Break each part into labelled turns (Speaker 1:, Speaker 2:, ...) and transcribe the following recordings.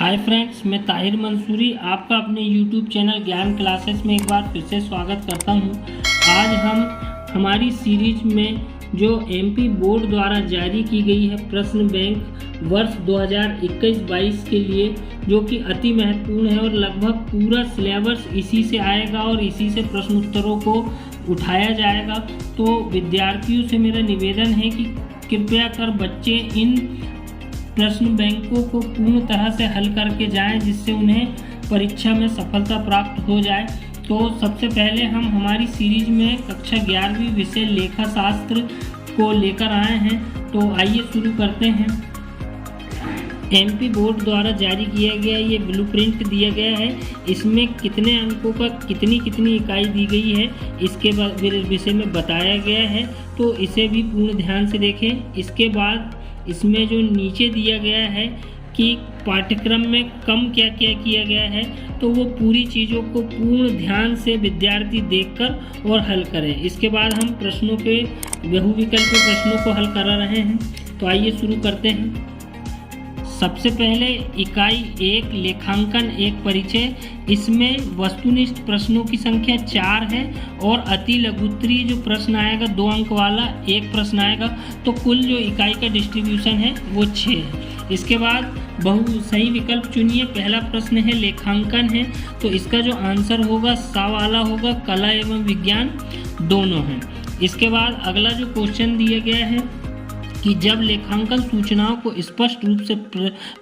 Speaker 1: Hi friends, मैं ताहिर मंसूरी आपका अपने यूट्यूब चैनल ज्ञान क्लासेस में एक बार फिर से स्वागत करता हूं। आज हम हमारी सीरीज में जो एमपी बोर्ड द्वारा जारी की गई है प्रश्न बैंक वर्ष 2021-22 के लिए, जो कि अति महत्वपूर्ण है और लगभग पूरा सिलेबस इसी से आएगा और इसी से प्रश्न उत्तरों को उठाया जाएगा। तो विद्यार्थियों से मेरा निवेदन है कि कृपया कर बच्चे इन प्रश्न बैंकों को पूर्ण तरह से हल करके जाएं, जिससे उन्हें परीक्षा में सफलता प्राप्त हो जाए। तो सबसे पहले हम हमारी सीरीज में कक्षा 11वीं विषय लेखा शास्त्र को लेकर आए हैं। तो आइए शुरू करते हैं। एमपी बोर्ड द्वारा जारी किया गया ये ब्लूप्रिंट दिया गया है। इसमें कितने अंकों का कितनी इकाई दी गई है इसके विषय में बताया गया है, तो इसे भी पूर्ण ध्यान से देखें। इसके बाद इसमें जो नीचे दिया गया है कि पाठ्यक्रम में कम क्या क्या किया गया है, तो वो पूरी चीज़ों को पूर्ण ध्यान से विद्यार्थी देखकर और हल करें। इसके बाद हम प्रश्नों के बहुविकल्प प्रश्नों को हल करा रहे हैं। तो आइए शुरू करते हैं। सबसे पहले इकाई 1 लेखांकन एक परिचय। इसमें वस्तुनिष्ठ प्रश्नों की संख्या 4 है और अति लघुत्तरीय जो प्रश्न आएगा 2 अंक वाला एक प्रश्न आएगा। तो कुल जो इकाई का डिस्ट्रीब्यूशन है वो 6 है। इसके बाद बहु सही विकल्प चुनिए। पहला प्रश्न है लेखांकन है, तो इसका जो आंसर होगा सा वाला होगा, कला एवं विज्ञान दोनों हैं। इसके बाद अगला जो क्वेश्चन दिया गया है कि जब लेखांकन सूचनाओं को स्पष्ट रूप से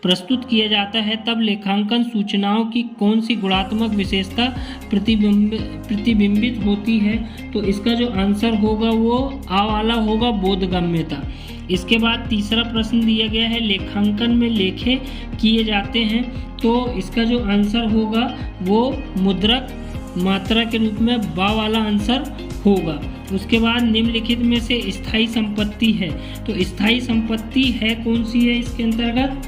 Speaker 1: प्रस्तुत किया जाता है, तब लेखांकन सूचनाओं की कौन सी गुणात्मक विशेषता प्रतिबिंबित होती है। तो इसका जो आंसर होगा वो आ वाला होगा, बोधगम्यता। इसके बाद तीसरा प्रश्न दिया गया है लेखांकन में लेखे किए जाते हैं, तो इसका जो आंसर होगा वो मुद्रक मात्रा के रूप में बा वाला आंसर होगा। उसके बाद निम्नलिखित में से स्थायी संपत्ति है, तो स्थायी संपत्ति है कौन सी है इसके अंतर्गत?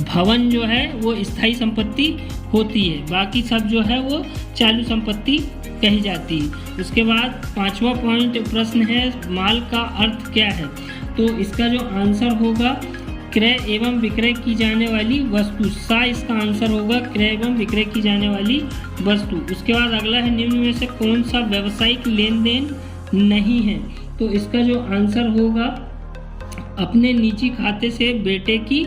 Speaker 1: भवन जो है वो स्थायी संपत्ति होती है, बाकी सब जो है वो चालू संपत्ति कही जाती है। उसके बाद 5वां पॉइंट प्रश्न है माल का अर्थ क्या है, तो इसका जो आंसर होगा क्रय एवं विक्रय की जाने वाली वस्तु। सा इसका आंसर होगा, क्रय एवं विक्रय की जाने वाली वस्तु। उसके बाद अगला है निम्न में से कौन सा व्यावसायिक लेन देन नहीं है, तो इसका जो आंसर होगा अपने निजी खाते से बेटे की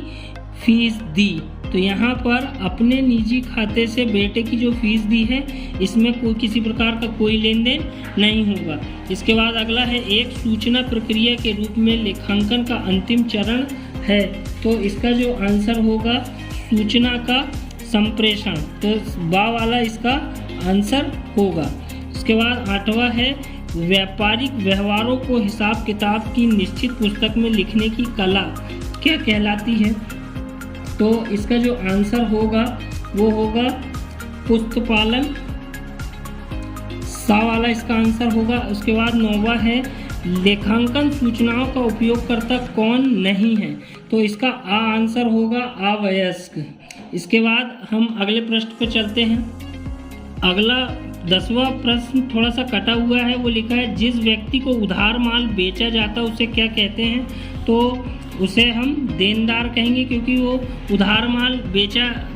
Speaker 1: फीस दी। तो यहाँ पर अपने निजी खाते से बेटे की जो फीस दी है, इसमें कोई किसी प्रकार का कोई लेन देन नहीं होगा। इसके बाद अगला है एक सूचना प्रक्रिया के रूप में लेखांकन का अंतिम चरण है, तो इसका जो आंसर होगा सूचना का संप्रेषण, तो बा वाला इसका आंसर होगा। उसके बाद 8वां है व्यापारिक व्यवहारों को हिसाब किताब की निश्चित पुस्तक में लिखने की कला क्या कहलाती है, तो इसका जो आंसर होगा वो होगा पुस्तपालन, सा वाला इसका आंसर होगा। उसके बाद 9वां है लेखांकन सूचनाओं का उपयोगकर्ता कौन नहीं है, तो इसका आ आंसर होगा अवयस्क। इसके बाद हम अगले प्रश्न पर चलते हैं। अगला 10वां प्रश्न थोड़ा सा कटा हुआ है, वो लिखा है जिस व्यक्ति को उधार माल बेचा जाता है उसे क्या कहते हैं, तो उसे हम देनदार कहेंगे, क्योंकि वो उधार माल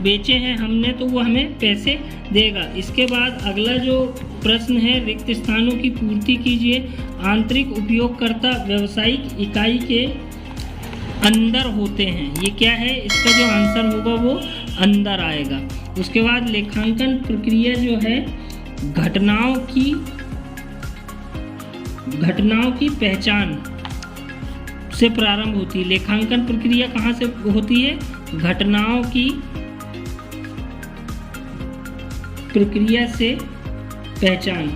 Speaker 1: बेचे हैं हमने, तो वो हमें पैसे देगा। इसके बाद अगला जो प्रश्न है रिक्त स्थानों की पूर्ति कीजिए। आंतरिक उपयोगकर्ता व्यावसायिक इकाई के अंदर होते हैं, ये क्या है, इसका जो आंसर होगा वो अंदर आएगा। उसके बाद लेखांकन प्रक्रिया जो है घटनाओं की पहचान से प्रारंभ होती है। लेखांकन प्रक्रिया कहाँ से होती है? घटनाओं की प्रक्रिया से पहचान,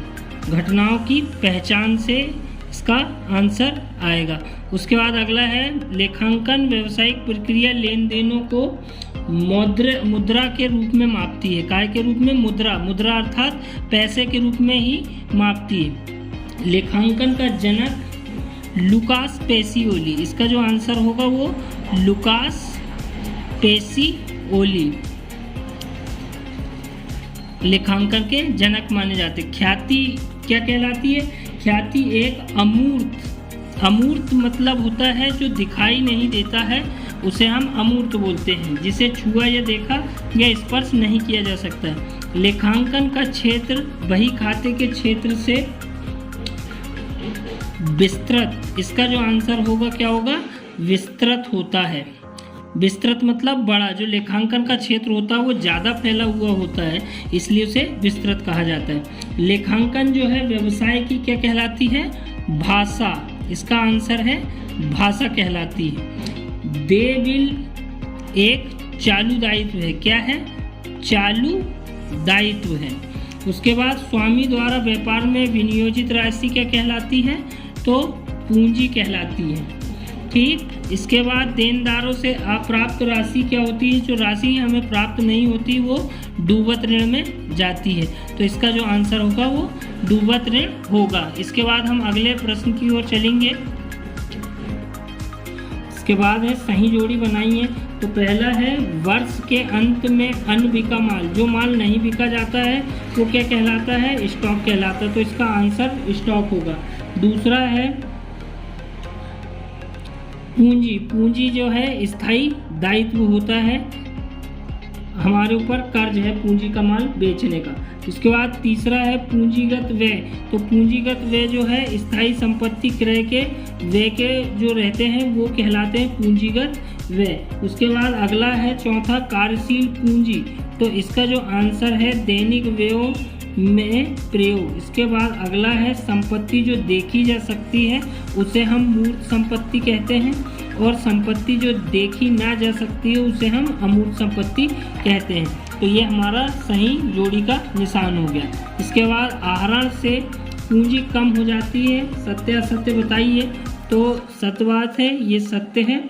Speaker 1: घटनाओं की पहचान से इसका आंसर आएगा। उसके बाद अगला है लेखांकन व्यावसायिक प्रक्रिया लेन देनों को मुद्रा के रूप में मापती है। काय के रूप में? मुद्रा अर्थात पैसे के रूप में ही मापती है। लेखांकन का जनक लुकास पेसिओली, इसका जो आंसर होगा वो लुकास पेसिओली लेखांकन के जनक माने जाते। ख्याति क्या कहलाती है? ख्याति एक अमूर्त मतलब होता है जो दिखाई नहीं देता है, उसे हम अमूर्त बोलते हैं, जिसे छुआ या देखा या स्पर्श नहीं किया जा सकता है। लेखांकन का क्षेत्र बही खाते के क्षेत्र से विस्तृत, इसका जो आंसर होगा क्या होगा, विस्तृत होता है। विस्तृत मतलब बड़ा, जो लेखांकन का क्षेत्र होता है वो ज़्यादा फैला हुआ होता है, इसलिए उसे विस्तृत कहा जाता है। लेखांकन जो है व्यवसाय की क्या कहलाती है, भाषा, इसका आंसर है भाषा कहलाती है। देय एक चालू दायित्व है, क्या है, चालू दायित्व है। उसके बाद स्वामी द्वारा व्यापार में विनियोजित राशि क्या कहलाती है, तो पूंजी कहलाती है। ठीक, इसके बाद देनदारों से अप्राप्त राशि क्या होती है, जो राशि हमें प्राप्त नहीं होती वो डूबत ऋण में जाती है, तो इसका जो आंसर होगा वो डूबत ऋण होगा। इसके बाद हम अगले प्रश्न की ओर चलेंगे। इसके बाद है सही जोड़ी बनाइए। तो पहला है वर्ष के अंत में अन बिका माल, जो माल नहीं बिका जाता है वो क्या कहलाता है, स्टॉक कहलाता है, तो इसका आंसर स्टॉक होगा। दूसरा है पूंजी, पूंजी जो है स्थायी दायित्व होता है, हमारे ऊपर कर्ज है पूंजी का माल बेचने का। इसके बाद तीसरा है पूंजीगत व्यय, तो पूंजीगत व्यय जो है स्थायी संपत्ति क्रय के व्यय के जो रहते हैं वो कहलाते हैं पूंजीगत व्यय। उसके बाद अगला है चौथा कार्यशील पूंजी, तो इसका जो आंसर है दैनिक व्ययों में प्रयोग। इसके बाद अगला है संपत्ति जो देखी जा सकती है उसे हम मूर्त संपत्ति कहते हैं, और संपत्ति जो देखी ना जा सकती है उसे हम अमूर्त संपत्ति कहते हैं। तो ये हमारा सही जोड़ी का निशान हो गया। इसके बाद आहरण से पूंजी कम हो जाती है, सत्य असत्य बताइए। तो सत्य बात है, ये सत्य है।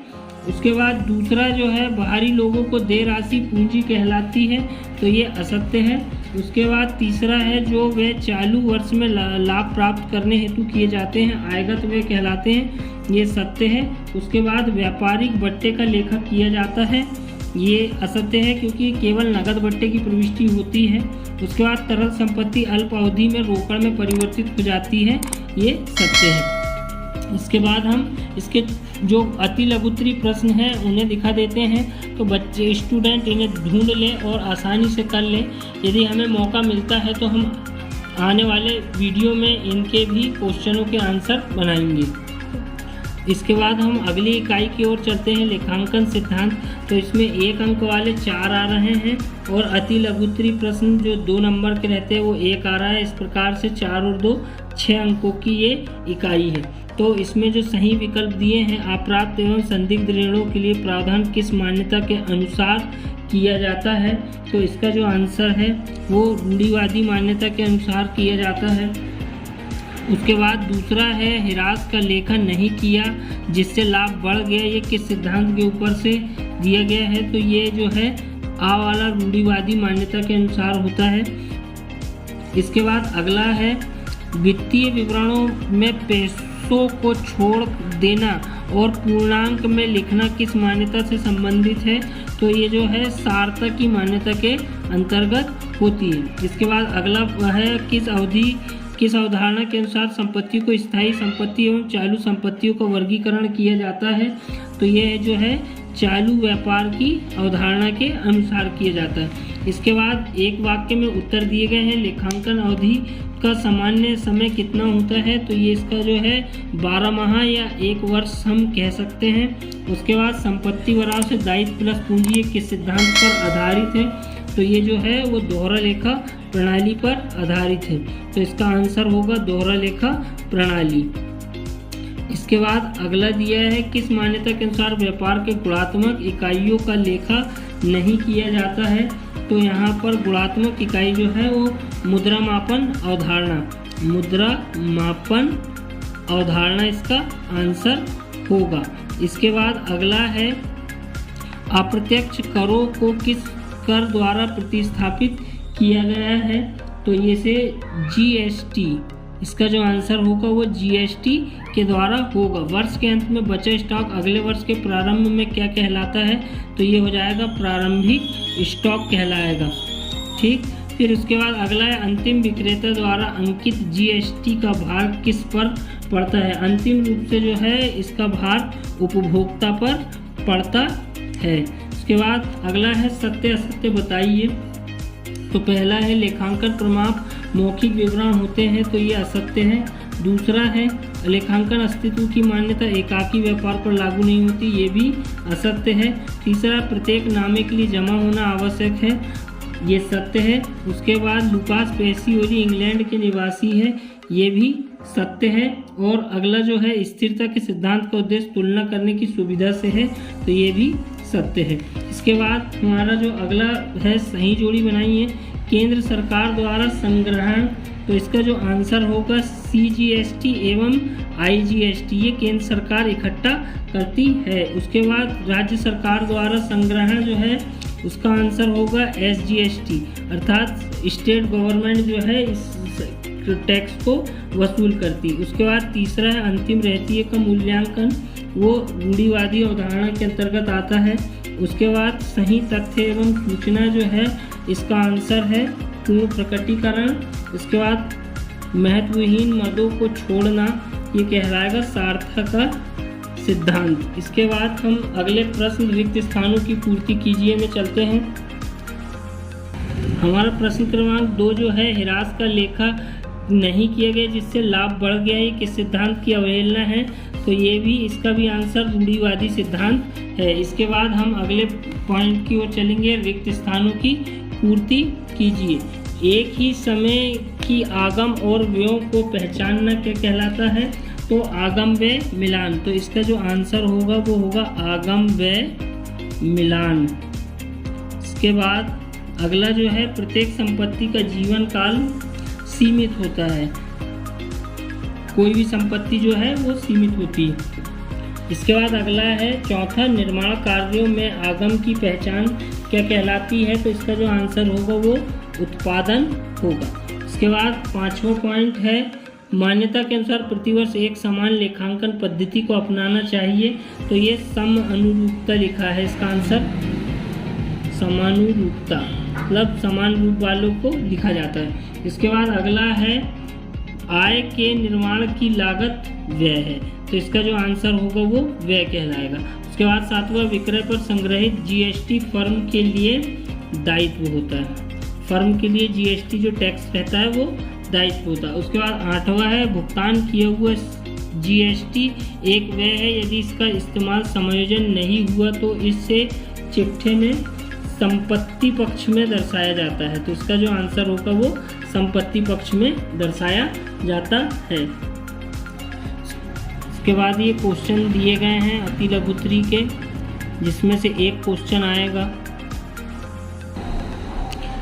Speaker 1: उसके बाद दूसरा जो है बाहरी लोगों को देय राशि पूंजी कहलाती है, तो ये असत्य है। उसके बाद तीसरा है जो वे चालू वर्ष में लाभ प्राप्त करने हेतु किए जाते हैं आयगत व्यय कहलाते हैं, ये सत्य है। उसके बाद व्यापारिक बट्टे का लेखा किया जाता है, ये असत्य है क्योंकि केवल नगद बट्टे की प्रविष्टि होती है। उसके बाद तरल संपत्ति अल्प अवधि में रोकड़ में परिवर्तित हो जाती है, ये सत्य है। इसके बाद हम इसके जो अति लघुत्तरी प्रश्न हैं उन्हें दिखा देते हैं, तो बच्चे स्टूडेंट इन्हें ढूंढ लें और आसानी से कर लें। यदि हमें मौका मिलता है तो हम आने वाले वीडियो में इनके भी क्वेश्चनों के आंसर बनाएंगे। इसके बाद हम अगली इकाई की ओर चलते हैं, लेखांकन सिद्धांत। तो इसमें 1 अंक वाले 4 आ रहे हैं और अति लघुत्तरी प्रश्न जो 2 नंबर के रहते हैं वो 1 आ रहा है। इस प्रकार से 4 और 2 6 अंकों की ये इकाई है। तो इसमें जो सही विकल्प दिए हैं, अप्राप्त एवं संदिग्ध ऋणों के लिए प्रावधान किस मान्यता के अनुसार किया जाता है, तो इसका जो आंसर है वो रूढ़िवादी मान्यता के अनुसार किया जाता है। उसके बाद दूसरा है हिरास का लेखन नहीं किया जिससे लाभ बढ़ गया, ये किस सिद्धांत के ऊपर से दिया गया है, तो ये जो है आ वाला रूढ़िवादी मान्यता के अनुसार होता है। इसके बाद अगला है वित्तीय विवरणों में पैसों को छोड़ देना और पूर्णांक में लिखना किस मान्यता से संबंधित है, तो ये जो है सार्थकी मान्यता के अंतर्गत होती है। इसके बाद अगला है किस अवधारणा के अनुसार संपत्तियों को स्थायी संपत्ति एवं चालू संपत्तियों का वर्गीकरण किया जाता है, तो ये जो है चालू व्यापार की अवधारणा के अनुसार किया जाता है। इसके बाद एक वाक्य में उत्तर दिए गए हैं, लेखांकन अवधि का सामान्य समय कितना होता है, तो ये इसका जो है 12 माह या 1 वर्ष हम कह सकते हैं। उसके बाद संपत्ति बराबर से दायित्व प्लस पूंजी ये किस सिद्धांत पर आधारित है, तो ये जो है वो दोहरा लेखा प्रणाली पर आधारित है, तो इसका आंसर होगा दोहरा लेखा प्रणाली। इसके बाद अगला दिया है किस मान्यता के अनुसार व्यापार के गुणात्मक इकाइयों का लेखा नहीं किया जाता है, तो यहाँ पर गुणात्मक इकाई जो है वो मुद्रा मापन अवधारणा इसका आंसर होगा। इसके बाद अगला है अप्रत्यक्ष करों को किस कर द्वारा प्रतिस्थापित किया गया है, तो ये से जीएसटी, इसका जो आंसर होगा वो जीएसटी के द्वारा होगा। वर्ष के अंत में बचा स्टॉक अगले वर्ष के प्रारंभ में क्या कहलाता है, तो ये हो जाएगा प्रारंभिक स्टॉक कहलाएगा। ठीक, फिर उसके बाद अगला है अंतिम विक्रेता द्वारा अंकित जीएसटी का भार किस पर पड़ता है। अंतिम रूप से जो है इसका भार उपभोक्ता पर पड़ता है। उसके बाद अगला है सत्य असत्य बताइए। तो पहला है लेखांकन प्रमाप मौखिक विवरण होते हैं, तो ये असत्य है। दूसरा है लेखांकन अस्तित्व की मान्यता एकाकी व्यापार पर लागू नहीं होती, ये भी असत्य है। तीसरा प्रत्येक नामे के लिए जमा होना आवश्यक है, ये सत्य है। उसके बाद लुकास पेसियोली इंग्लैंड के निवासी है, ये भी सत्य है। और अगला जो है स्थिरता के सिद्धांत का उद्देश्य तुलना करने की सुविधा से है, तो ये भी सत्य है। इसके बाद हमारा जो अगला है सही जोड़ी बनाइए। केंद्र सरकार द्वारा संग्रहण, तो इसका जो आंसर होगा CGST एवं IGST, ये केंद्र सरकार इकट्ठा करती है। उसके बाद राज्य सरकार द्वारा संग्रहण जो है उसका आंसर होगा SGST, अर्थात स्टेट गवर्नमेंट जो है इस टैक्स को वसूल करती। उसके बाद तीसरा है अंतिम रहतिये का मूल्यांकन, वो रूढ़िवादी अवधारणा के अंतर्गत आता है। उसके बाद सही तथ्य एवं सूचना जो है इसका आंसर है पूर्ण प्रकटीकरण। इसके बाद महत्वहीन मदों को छोड़ना, ये कहलाएगा सार्थक सिद्धांत। इसके बाद हम अगले प्रश्न रिक्त स्थानों की पूर्ति कीजिए में चलते हैं। हमारा प्रश्न क्रमांक 2 जो है हिरास का लेखा नहीं किया गया जिससे लाभ बढ़ गया, ये किस सिद्धांत की अवहेलना है, तो ये भी इसका भी आंसर रूढ़िवादी सिद्धांत है। इसके बाद हम अगले पॉइंट की ओर चलेंगे, रिक्त स्थानों की पूर्ति कीजिए। एक ही समय की आगम और व्ययों को पहचानना क्या कहलाता है, तो आगम व्यय मिलान। तो इसका जो आंसर होगा वो होगा आगम व्यय मिलान। इसके बाद अगला जो है प्रत्येक संपत्ति का जीवन काल सीमित होता है, कोई भी संपत्ति जो है वो सीमित होती है। इसके बाद अगला है चौथा निर्माण कार्यों में आगम की पहचान क्या कहलाती है, तो इसका जो आंसर होगा वो उत्पादन होगा। इसके बाद 5वां पॉइंट है मान्यता के अनुसार प्रतिवर्ष एक समान लेखांकन पद्धति को अपनाना चाहिए, तो ये समानुरूपता लिखा है, इसका आंसर समानुरूपता मतलब समान रूप वालों को लिखा जाता है। इसके बाद अगला है आय के निर्माण की लागत व्यय है, तो इसका जो आंसर होगा वो व्यय कहलाएगा। उसके बाद 7वां विक्रय पर संग्रहित GST फर्म के लिए दायित्व होता है, फर्म के लिए GST जो टैक्स रहता है वो दायित्व होता है। उसके बाद 8वां है भुगतान किए हुए GST एक व्यय है, यदि इसका इस्तेमाल समायोजन नहीं हुआ तो इससे चिट्ठे में संपत्ति पक्ष में दर्शाया जाता है, तो इसका जो आंसर होगा वो संपत्ति पक्ष में दर्शाया जाता है। इसके बाद ये क्वेश्चन दिए गए हैं अति लघुत्री के, जिसमें से एक क्वेश्चन आएगा।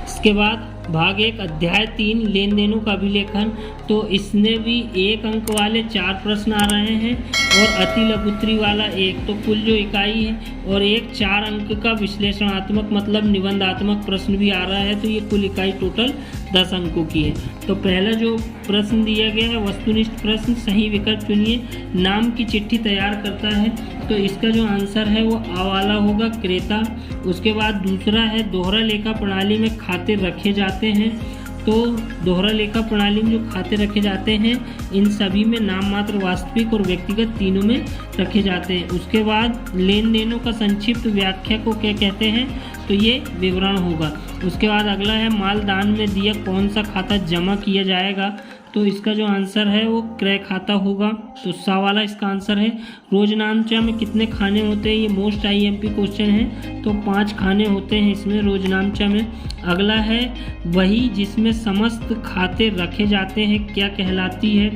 Speaker 1: इसके बाद भाग 1 अध्याय 3 लेन देनों का अभिलेखन, तो इसने भी 1 अंक वाले 4 प्रश्न आ रहे हैं और अति लघुत्री वाला 1, तो कुल जो इकाई है और एक 4 अंक का विश्लेषणात्मक मतलब निबंधात्मक प्रश्न भी आ रहा है, तो ये कुल इकाई टोटल 10 अंकों की है। तो पहला जो प्रश्न दिया गया है वस्तुनिष्ठ प्रश्न, सही विकल्प चुनिए। नाम की चिट्ठी तैयार करता है, तो इसका जो आंसर है वो आ वाला होगा क्रेता। उसके बाद दूसरा है दोहरा लेखा प्रणाली में खाते रखे जाते हैं, तो दोहरा लेखा प्रणाली में जो खाते रखे जाते हैं इन सभी में नाम मात्र वास्तविक और व्यक्तिगत तीनों में रखे जाते हैं। उसके बाद लेन देनों का संक्षिप्त व्याख्या को क्या कहते हैं, तो ये विवरण होगा। उसके बाद अगला है माल दान में दिया कौन सा खाता जमा किया जाएगा, तो इसका जो आंसर है वो क्रय खाता होगा, तो सा वाला इसका आंसर है। रोजनामचा में कितने खाने होते हैं, ये मोस्ट IMP क्वेश्चन है, तो 5 खाने होते हैं इसमें रोजनामचा में। अगला है वही जिसमें समस्त खाते रखे जाते हैं क्या कहलाती है,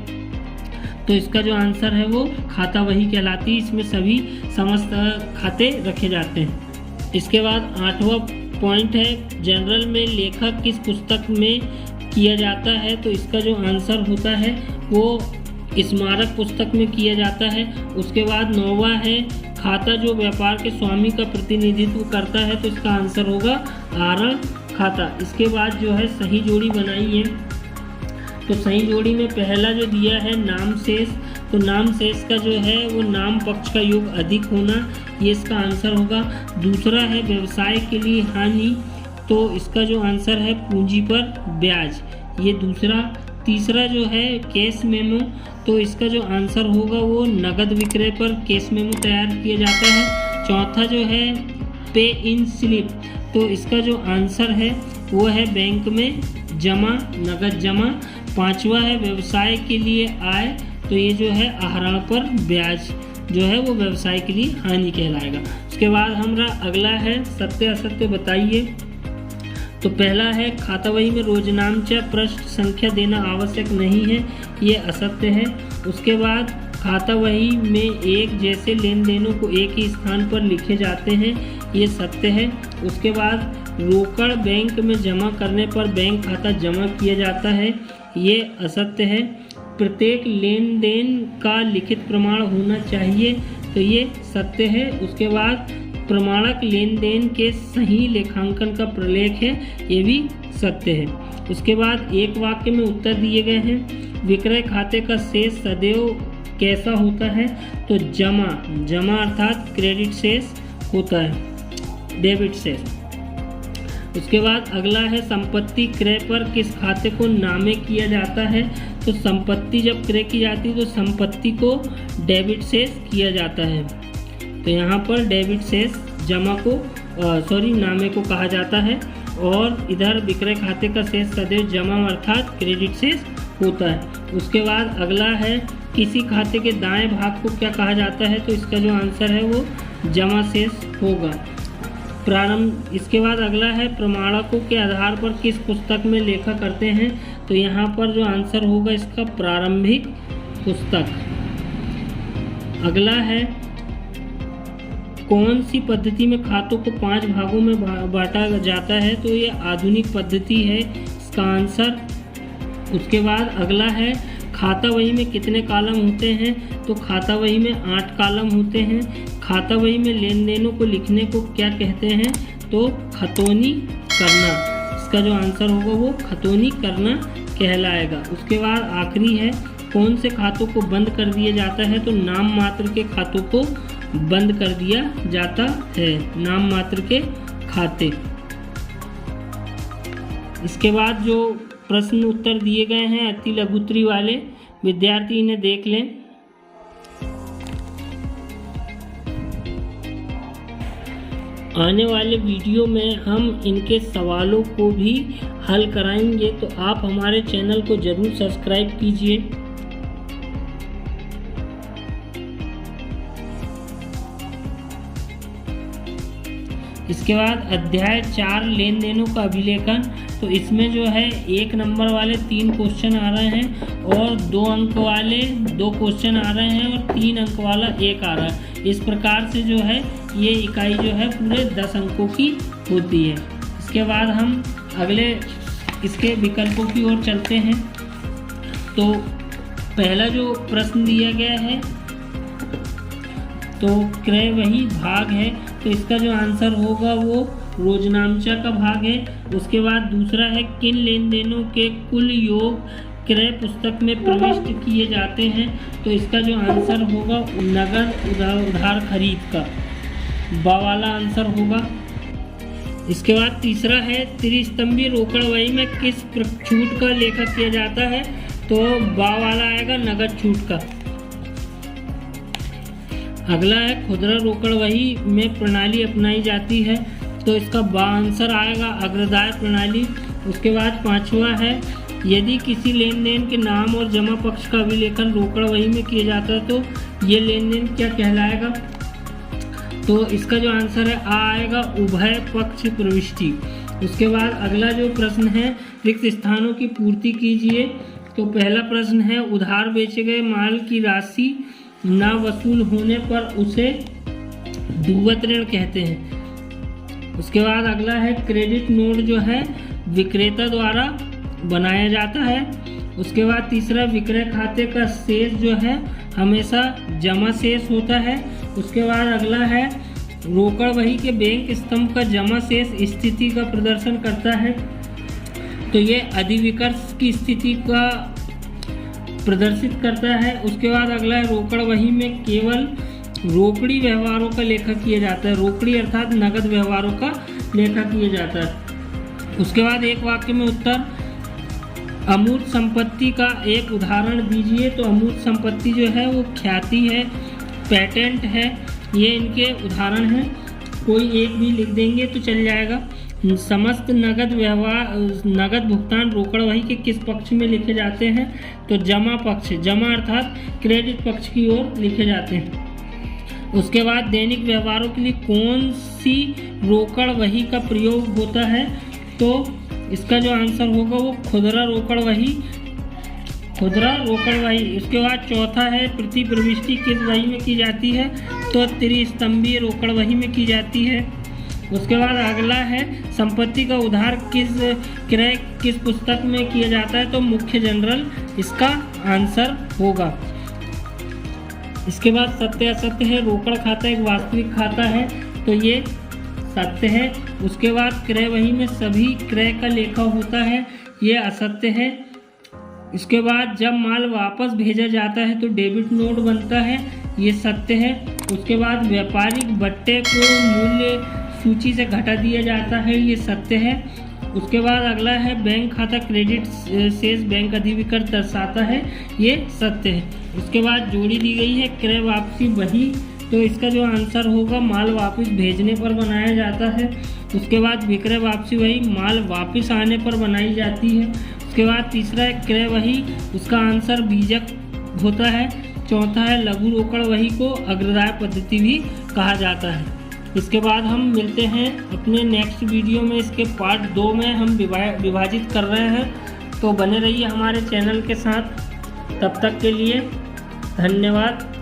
Speaker 1: तो इसका जो आंसर है वो खाता वही कहलाती है, इसमें सभी समस्त खाते रखे जाते हैं। इसके बाद 8वां पॉइंट है जनरल में लेखक किस पुस्तक में किया जाता है, तो इसका जो आंसर होता है वो स्मारक पुस्तक में किया जाता है। उसके बाद 9वां है खाता जो व्यापार के स्वामी का प्रतिनिधित्व करता है, तो इसका आंसर होगा आरण खाता। इसके बाद जो है सही जोड़ी बनाई है, तो सही जोड़ी में पहला जो दिया है नाम शेष, तो नाम शेष का जो है वो नाम पक्ष का योग अधिक होना, ये इसका आंसर होगा। दूसरा है व्यवसाय के लिए हानि, तो इसका जो आंसर है पूंजी पर ब्याज, ये दूसरा। तीसरा जो है कैश मेमो, तो इसका जो आंसर होगा वो नगद विक्रय पर केस मेमो तैयार किया जाता है। चौथा जो है पे इन स्लिप, तो इसका जो आंसर है वो है बैंक में जमा, नगद जमा। पांचवा है व्यवसाय के लिए आय, तो ये जो है आहरण पर ब्याज जो है वो व्यवसाय के लिए हानि कहलाएगा। उसके बाद हमारा अगला है सत्य असत्य बताइए। तो पहला है खाता बही में रोजनामचा पृष्ठ संख्या देना आवश्यक नहीं है, ये असत्य है। उसके बाद खाता बही में एक जैसे लेन देनों को एक ही स्थान पर लिखे जाते हैं, ये सत्य है। उसके बाद रोकड़ बैंक में जमा करने पर बैंक खाता जमा किया जाता है, ये असत्य है। प्रत्येक लेन देन का लिखित प्रमाण होना चाहिए, तो ये सत्य है। उसके बाद प्रमाणक लेन देन के सही लेखांकन का प्रलेख है, ये भी सत्य है। उसके बाद एक वाक्य में उत्तर दिए गए हैं। विक्रय खाते का शेष सदैव कैसा होता है, तो जमा अर्थात क्रेडिट शेष होता है, डेबिट शेष। उसके बाद अगला है संपत्ति क्रय पर किस खाते को नामे किया जाता है, तो संपत्ति जब क्रय की जाती है तो संपत्ति को डेबिट शेष किया जाता है, तो यहाँ पर डेबिट शेष नामे को कहा जाता है। और इधर विक्रय खाते का शेष सदैव जमा अर्थात क्रेडिट शेष होता है। उसके बाद अगला है किसी खाते के दाएं भाग को क्या कहा जाता है, तो इसका जो आंसर है वो जमा शेष होगा। इसके बाद अगला है प्रमाणकों के आधार पर किस पुस्तक में लेखा करते हैं, तो यहाँ पर जो आंसर होगा इसका प्रारंभिक पुस्तक। अगला है कौन सी पद्धति में खातों को 5 भागों में बांटा जाता है, तो ये आधुनिक पद्धति है, इसका आंसर। उसके बाद अगला है खाता बही में कितने कॉलम होते हैं, तो खाता बही में 8 कॉलम होते हैं। खाता बही में लेन देनों को लिखने को क्या कहते हैं, तो खतौनी करना, इसका जो आंसर होगा वो खतौनी करना कहलाएगा। उसके बाद आखिरी है कौन से खातों को बंद कर दिया जाता है, तो नाम मात्र के खातों को बंद कर दिया जाता है, नाम मात्र के खाते। इसके बाद जो प्रश्न उत्तर दिए गए हैं अति लघुत्तरी वाले, विद्यार्थी इन्हें देख लें। आने वाले वीडियो में हम इनके सवालों को भी हल कराएंगे, तो आप हमारे चैनल को जरूर सब्सक्राइब कीजिए। इसके बाद अध्याय 4 लेन देनों का अभिलेखन, तो इसमें जो है 1 नंबर वाले 3 क्वेश्चन आ रहे हैं और 2 अंक वाले 2 क्वेश्चन आ रहे हैं और 3 अंक वाला 1 आ रहा है। इस प्रकार से जो है ये इकाई जो है पूरे 10 अंकों की होती है। इसके बाद हम अगले इसके विकल्पों की ओर चलते हैं। तो पहला जो प्रश्न दिया गया है तो क्रय वही भाग है, तो इसका जो आंसर होगा वो रोजनामचा का भाग है। उसके बाद दूसरा है किन लेन देनों के कुल योग क्रय पुस्तक में प्रविष्ट किए जाते हैं, तो इसका जो आंसर होगा नगद उधार खरीद का बा वाला आंसर होगा। इसके बाद तीसरा है त्रिस्तंभी रोकड़ वही में किस छूट का लेखा किया जाता है, तो बा वाला आएगा नगद छूट का। अगला है खुदरा रोकड़ वही में प्रणाली अपनाई जाती है, तो इसका बा आंसर आएगा अग्रदाय प्रणाली। उसके बाद पांचवा है यदि किसी लेन देन के नाम और जमा पक्ष का अभिलेखन रोकड़ वही में किया जाता है तो ये लेन देन क्या कहलाएगा, तो इसका जो आंसर है आ आएगा उभय पक्ष प्रविष्टि। उसके बाद अगला जो प्रश्न है रिक्त स्थानों की पूर्ति कीजिए। तो पहला प्रश्न है उधार बेचे गए माल की राशि ना वसूल होने पर उसे दुवत ऋण कहते हैं। उसके बाद अगला है क्रेडिट नोट जो है विक्रेता द्वारा बनाया जाता है। उसके बाद तीसरा विक्रय खाते का शेष जो है हमेशा जमा शेष होता है। उसके बाद अगला है रोकड़ वही के बैंक स्तंभ का जमा शेष स्थिति का प्रदर्शन करता है, तो ये अधिविकर्ष की स्थिति का प्रदर्शित करता है। उसके बाद अगला है रोकड़ वही में केवल रोकड़ी व्यवहारों का लेखा किया जाता है, रोकड़ी अर्थात नगद व्यवहारों का लेखा किया जाता है। उसके बाद एक वाक्य में उत्तर अमूर्त संपत्ति का एक उदाहरण दीजिए। तो अमूर्त संपत्ति जो है वो ख्याति है, पेटेंट है, ये इनके उदाहरण हैं। कोई एक भी लिख देंगे तो चल जाएगा। समस्त नगद व्यवहार, नगद भुगतान रोकड़ वही के किस पक्ष में लिखे जाते हैं? तो जमा पक्ष, जमा अर्थात क्रेडिट पक्ष की ओर लिखे जाते हैं। उसके बाद दैनिक व्यवहारों के लिए कौन सी रोकड़ वही का प्रयोग होता है? तो इसका जो आंसर होगा वो खुदरा रोकड़ वही, खुदरा रोकड़ वही। उसके बाद चौथा है प्रति प्रविष्टि किस वही में की जाती है? तो त्रिस्तंभीय रोकड़ वही में की जाती है। उसके बाद अगला है संपत्ति का उधार किस क्रय किस पुस्तक में किया जाता है? तो मुख्य जनरल इसका आंसर होगा। इसके बाद सत्य असत्य है। रोकड़ खाता एक वास्तविक खाता है, तो ये सत्य है। उसके बाद क्रय वही में सभी क्रय का लेखा होता है, ये असत्य है। इसके बाद जब माल वापस भेजा जाता है तो डेबिट नोट बनता है, ये सत्य है। उसके बाद व्यापारिक बट्टे को मूल्य सूची से घटा दिया जाता है, ये सत्य है। उसके बाद अगला है बैंक खाता क्रेडिट शेष बैंक अधिविकट दर्शाता है, ये सत्य है। उसके बाद जोड़ी दी गई है क्रय वापसी वही, तो इसका जो आंसर होगा माल वापस भेजने पर बनाया जाता है। उसके बाद विक्रय वापसी वही माल वापस आने पर बनाई जाती है। उसके बाद तीसरा है क्रय वही, उसका आंसर बीजक होता है। चौथा है लघु रोकड़ वही को अग्रदाय पद्धति भी कहा जाता है। इसके बाद हम मिलते हैं अपने नेक्स्ट वीडियो में। इसके पार्ट 2 में हम विभाजित कर रहे हैं, तो बने रहिए हमारे चैनल के साथ। तब तक के लिए धन्यवाद।